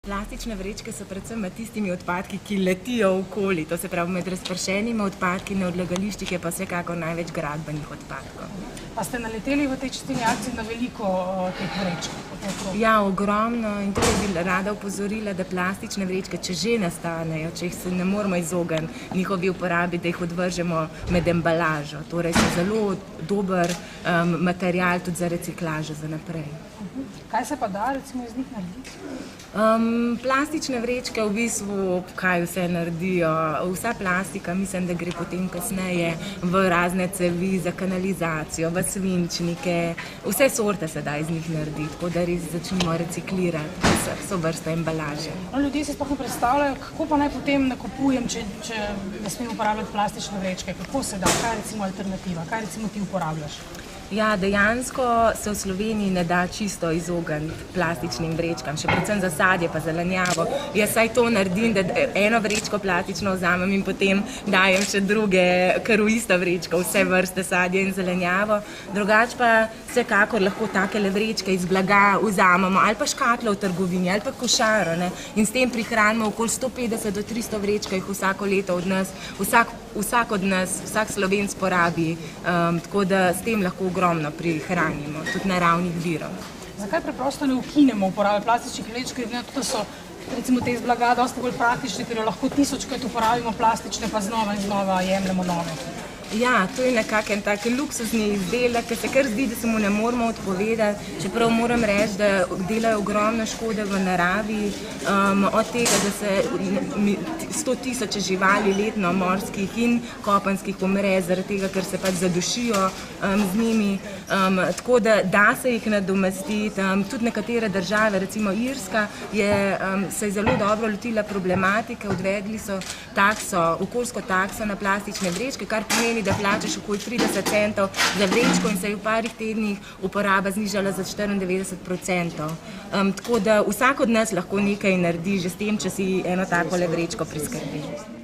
Plastične vrečke so predvsem med tistimi odpadki, ki letijo okoli, to se pravi med razpršenimi odpadki na odlagališčih je pa vsekakor največ gradbenih odpadkov. Pa ste naleteli v tej čistilni akciji na veliko teh vrečk? Ja, ogromno in tukaj bi rada opozorila, da plastične vrečke, če že nastanejo, če jih se ne moramo izogniti njihovi uporabi, da jih odvržemo med embalažo. Torej so zelo dober material tudi za reciklažo za naprej. Kaj se pa da recimo iz njih narediti? Plastične vrečke v bistvu, kaj vse naredijo, vsa plastika, mislim, da gre potem kasneje v razne cevi za kanalizacijo, v svinčnike, vse sorte se da iz njih narediti, tako da res začnimo reciklirati vso vrsto embalaže. Ljudje si sploh ne predstavljajo, kako pa naj potem nakupujem, če ne smem uporabljati plastične vrečke, kako se da, kaj je recimo alternativa, kaj recimo ti uporabljaš? Ja, dejansko se v Sloveniji ne da čisto izogniti plastičnim vrečkam, še predvsem za sadje pa zelenjavo. Jaz saj to naredim, da eno vrečko plastično vzamem in potem dajem še druge, kar v isto vrečko, vse vrste sadje in zelenjavo. Drugače pa vsekakor lahko takele vrečke iz blaga vzamemo ali pa škatlo v trgovini ali pa košaro, ne? In s tem prihranimo okoli 150 do 300 vrečk, jih vsako leto od nas, vsak od nas, vsak Slovenec porabi, tako da s tem lahko ogromno prihranimo, tudi naravnih virov. Zakaj preprosto ne ukinemo uporabe plastičnih vrečk, ker da so recimo te iz blaga dosti bolj praktične, ker jo lahko 1000-krat uporabimo plastične, pa znova in znova jemljemo nove? Ja, to je nekako en tak luksuzni izdelek, ki se kar zdi, da se mu ne moramo odpovedati, čeprav moram reči, da delajo ogromno škode v naravi, od tega, da se 100 000 živali letno morskih in kopenskih umre zaradi tega, ker se pač zadušijo z njimi, tako da se jih nadomestiti. Tudi nekatere države, recimo Irska, se je zelo dobro lotila problematike, uvedli so okoljsko takso na plastične vrečke, kar pomeni, da plačaš okoli 30 centov za vrečko in se je v parih tednih uporaba znižala za 94%. Tako da vsak od nas lahko nekaj naredi že s tem, če si eno takole vrečko priskrbi.